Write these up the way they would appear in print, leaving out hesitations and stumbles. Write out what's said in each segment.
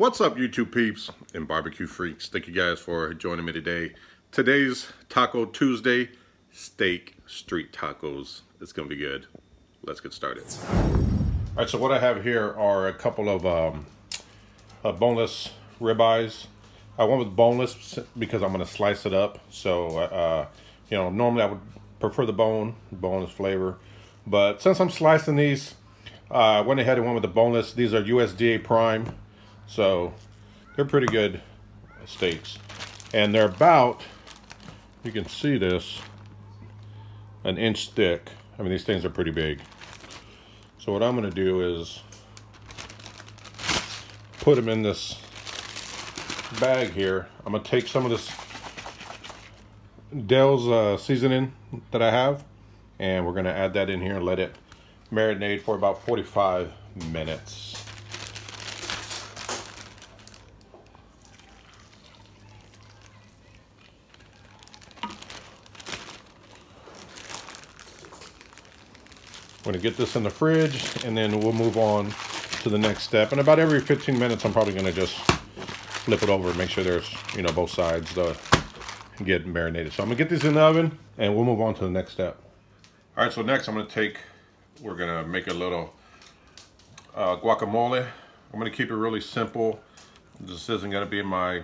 What's up, YouTube peeps and barbecue freaks? Thank you guys for joining me today. Today's Taco Tuesday, steak street tacos. It's gonna be good. Let's get started. All right, so what I have here are a couple of boneless ribeyes. I went with boneless because I'm gonna slice it up. So, normally I would prefer the boneless flavor. But since I'm slicing these, I went ahead and went with the boneless. These are USDA Prime. So they're pretty good steaks, and they're about, you can see this, an inch thick. I mean, these things are pretty big. So what I'm going to do is put them in this bag here. I'm going to take some of this Dell's seasoning that I have, and we're going to add that in here and let it marinate for about 45 minutes. I'm going to get this in the fridge, and then we'll move on to the next step. And about every 15 minutes, I'm probably going to just flip it over and make sure there's, both sides get marinated. So I'm going to get these in the oven, and we'll move on to the next step. All right, so next we're going to make a little guacamole. I'm going to keep it really simple. This isn't going to be my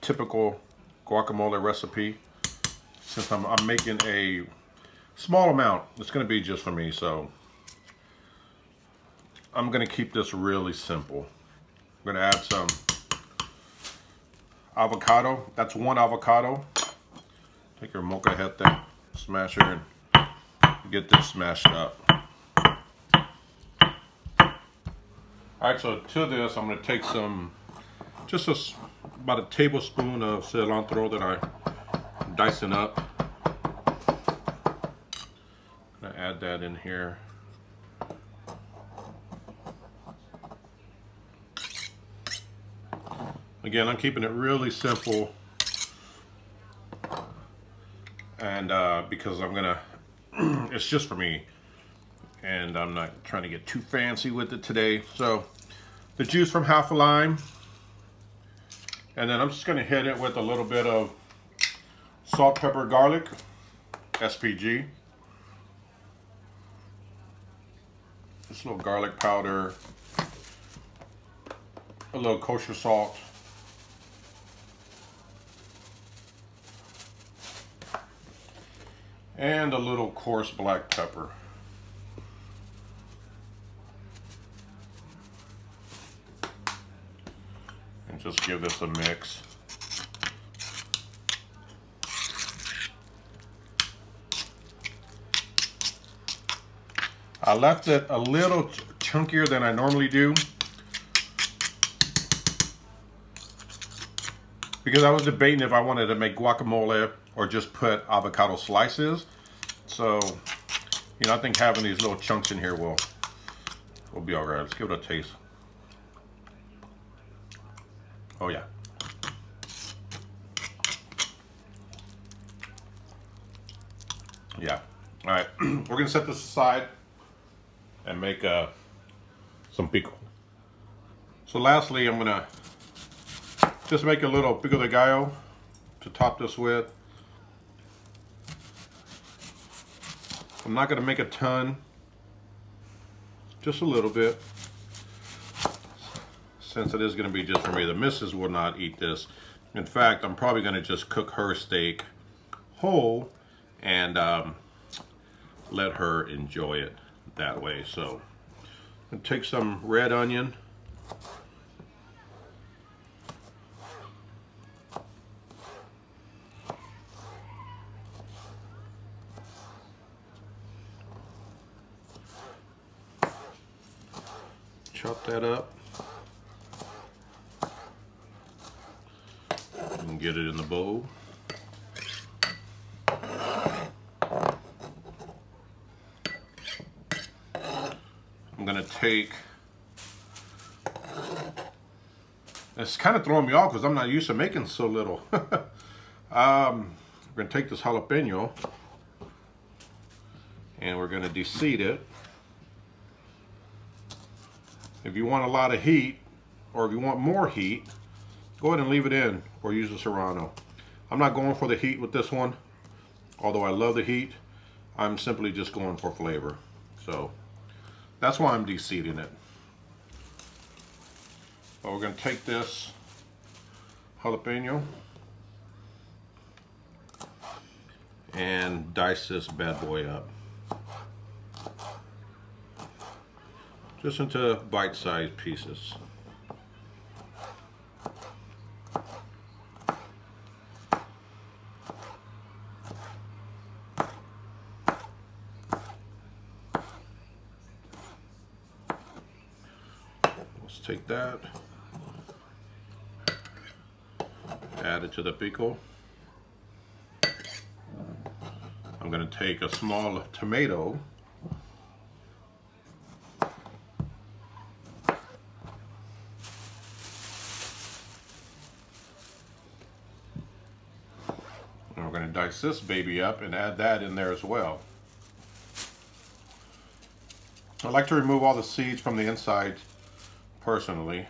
typical guacamole recipe. Since I'm making a small amount, it's going to be just for me, so I'm going to keep this really simple. I'm going to add some avocado. That's one avocado. Take your molcajete smasher and get this smashed up. Alright, so to this I'm going to take about a tablespoon of cilantro that I'm dicing up. Add that in here. Again, I'm keeping it really simple, and because it's just for me, and I'm not trying to get too fancy with it today. So the juice from half a lime, and then I'm just going to hit it with a little bit of salt, pepper, garlic, SPG. Just a little garlic powder, a little kosher salt, and a little coarse black pepper. And just give this a mix. I left it a little chunkier than I normally do because I was debating if I wanted to make guacamole or just put avocado slices. So, I think having these little chunks in here will be all right. Let's give it a taste. Oh yeah. Yeah. All right. We're gonna set this aside and make some pico. So lastly, I'm gonna just make a little pico de gallo to top this with. I'm not gonna make a ton, just a little bit, since it is gonna be just for me. The missus will not eat this. In fact, I'm probably gonna just cook her steak whole and let her enjoy it that way. So I'm gonna take some red onion, chop that up and get it in the bowl. I'm gonna take, it's kind of throwing me off because I'm not used to making so little. We're gonna take this jalapeno and we're gonna deseed it. If you want a lot of heat, or if you want more heat, go ahead and leave it in or use the Serrano. I'm not going for the heat with this one, although I love the heat. I'm simply just going for flavor. So that's why I'm de-seeding it. But we're going to take this jalapeno and dice this bad boy up. Just into bite-sized pieces. Let's take that, add it to the pico. I'm going to take a small tomato, and we're going to dice this baby up and add that in there as well. I like to remove all the seeds from the inside personally.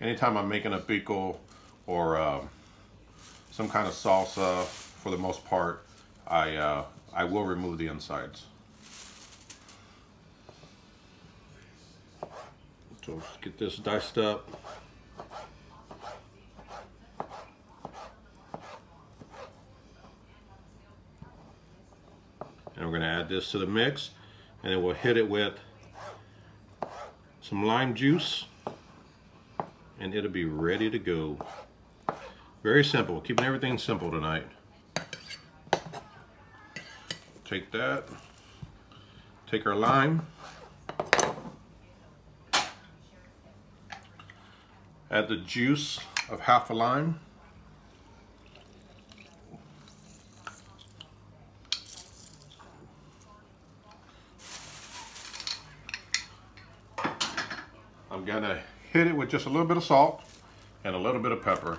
Anytime I'm making a pico or some kind of salsa, for the most part, I will remove the insides. So let's get this diced up. And we're going to add this to the mix, and then we'll hit it with some lime juice, and it'll be ready to go. Very simple, keeping everything simple tonight. Take that, take our lime, add the juice of half a lime, I'm gonna hit it with just a little bit of salt and a little bit of pepper.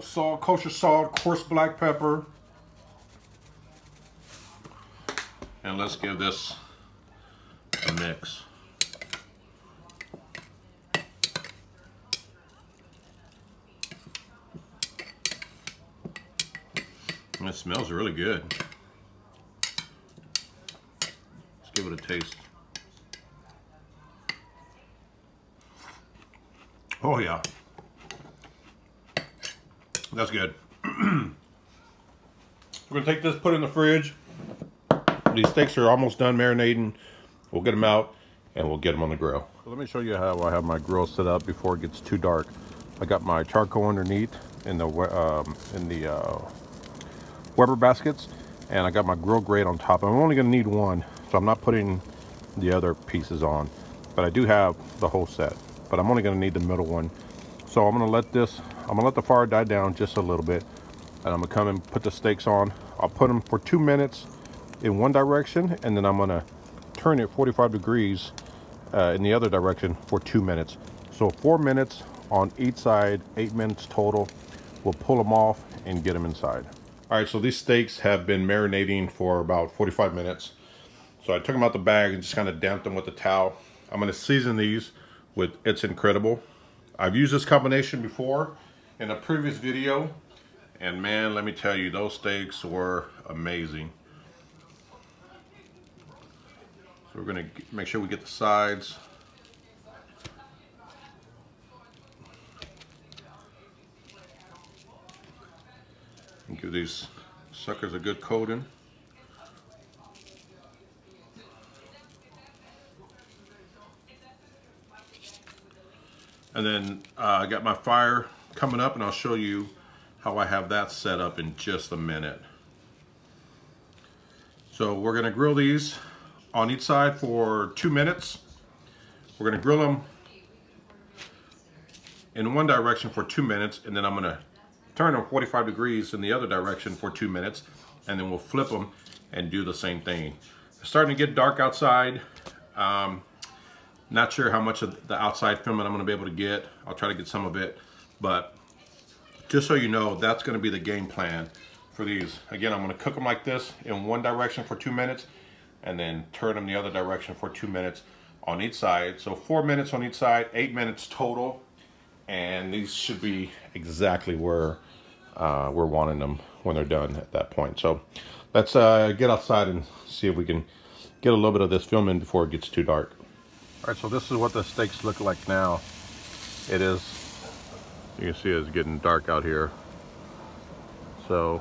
Salt, kosher salt, coarse black pepper. And let's give this a mix. And it smells really good. Let's give it a taste. Oh yeah. That's good. We're gonna take this, put it in the fridge. These steaks are almost done marinating. We'll get them out and we'll get them on the grill. So let me show you how I have my grill set up before it gets too dark. I got my charcoal underneath in the Weber baskets, and I got my grill grate on top. I'm only gonna need one, so I'm not putting the other pieces on, but I do have the whole set, but I'm only gonna need the middle one. So I'm gonna let the fire die down just a little bit, and I'm gonna come and put the steaks on. I'll put them for 2 minutes in one direction, and then I'm gonna turn it 45 degrees in the other direction for 2 minutes. So 4 minutes on each side, 8 minutes total. We'll pull them off and get them inside. All right, so these steaks have been marinating for about 45 minutes. So I took them out the bag and just kind of damped them with a towel. I'm gonna season these with It's Incredible. I've used this combination before in a previous video, and man, let me tell you, those steaks were amazing. So we're gonna make sure we get the sides. And give these suckers a good coating. And then I got my fire coming up, and I'll show you how I have that set up in just a minute. So we're gonna grill these on each side for 2 minutes. We're gonna grill them in one direction for 2 minutes, and then I'm gonna turn them 45 degrees in the other direction for 2 minutes, and then we'll flip them and do the same thing. It's starting to get dark outside. Not sure how much of the outside filming I'm gonna be able to get. I'll try to get some of it, but just so you know, that's gonna be the game plan for these. Again, I'm gonna cook them like this in one direction for 2 minutes, and then turn them the other direction for 2 minutes on each side. So 4 minutes on each side, 8 minutes total. And these should be exactly where we're wanting them when they're done at that point. So let's get outside and see if we can get a little bit of this film in before it gets too dark. All right, so this is what the steaks look like now. It is, you can see it's getting dark out here. So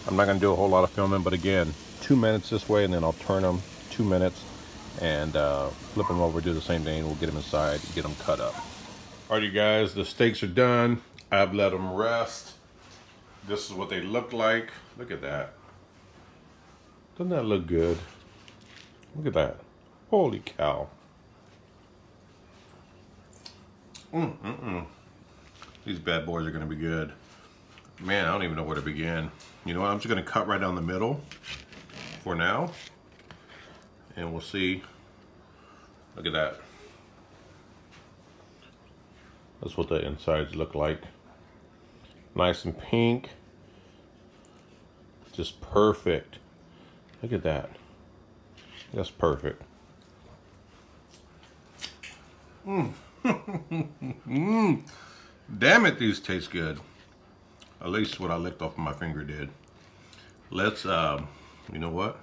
I'm not gonna do a whole lot of filming, but again, 2 minutes this way, and then I'll turn them 2 minutes and flip them over, do the same thing. We'll get them inside and get them cut up. All right, you guys, the steaks are done. I've let them rest. This is what they look like. Look at that. Doesn't that look good? Look at that. Holy cow. These bad boys are gonna be good. Man, I don't even know where to begin. You know what, I'm just gonna cut right down the middle for now. And we'll see. Look at that. That's what the insides look like. Nice and pink. Just perfect. Look at that. That's perfect. Damn it, these taste good. At least what I licked off my finger did. Let's, you know what?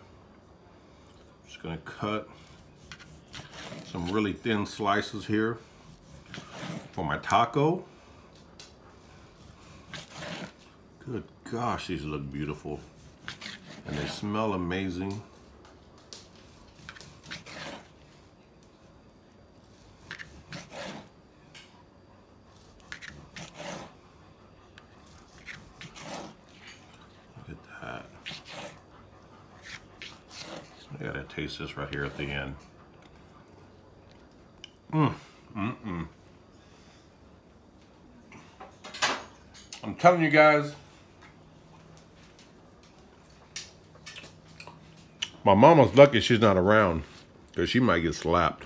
Just gonna cut some really thin slices here for my taco. Good gosh, these look beautiful. And they smell amazing. Look at that. I gotta taste this right here at the end. I'm telling you guys, my mama's lucky she's not around, because she might get slapped.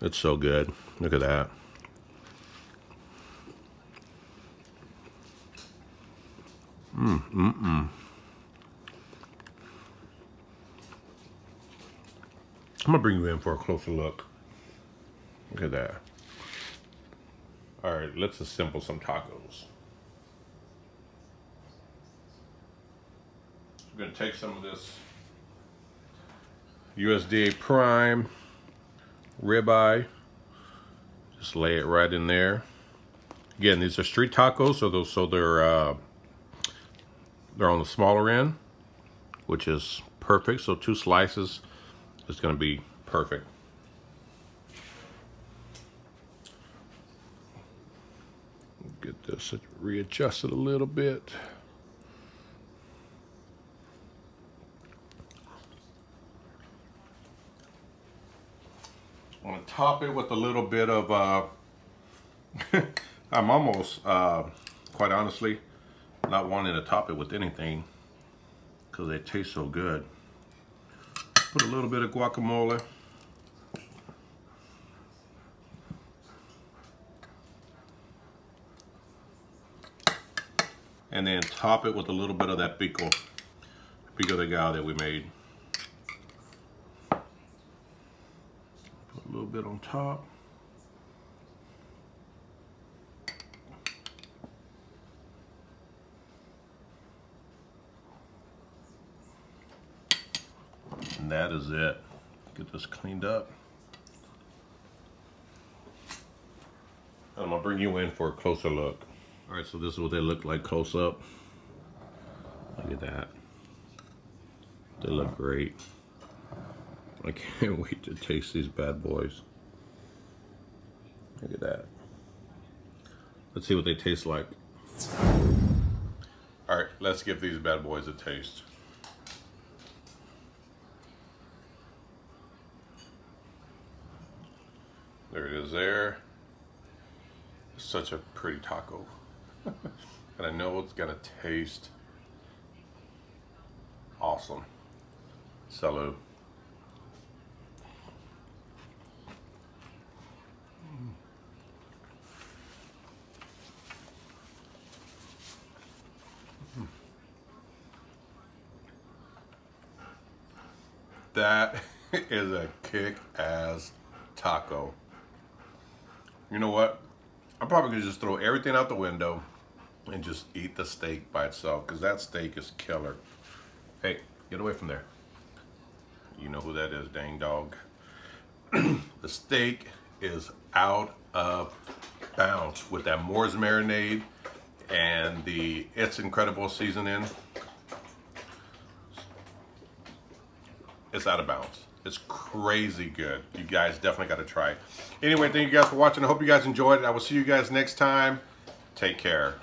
It's so good. Look at that. I'm gonna bring you in for a closer look. Look at that. All right, let's assemble some tacos. We're gonna take some of this USDA Prime ribeye, just lay it right in there. Again, these are street tacos, so they're on the smaller end, which is perfect. So 2 slices is going to be perfect. Get this readjusted a little bit. I'm going to top it with a little bit of, I'm almost, quite honestly, not wanting to top it with anything because they taste so good. Put a little bit of guacamole. And then top it with a little bit of that pico de gallo that we made. Put a little bit on top. And that is it. Get this cleaned up. I'm gonna bring you in for a closer look. All right, so this is what they look like close up. Look at that. They look great. I can't wait to taste these bad boys. Look at that. Let's see what they taste like. All right, let's give these bad boys a taste. There it is there. Such a pretty taco. And I know it's gonna taste awesome. Salud. That is a kick-ass taco. You know what? I'm probably gonna just throw everything out the window and just eat the steak by itself, because that steak is killer. Hey, get away from there. You know who that is, dang dog. The steak is out of bounds with that Moore's marinade and the It's Incredible seasoning. It's out of bounds. It's crazy good. You guys definitely got to try it. Anyway, thank you guys for watching. I hope you guys enjoyed it. I will see you guys next time. Take care.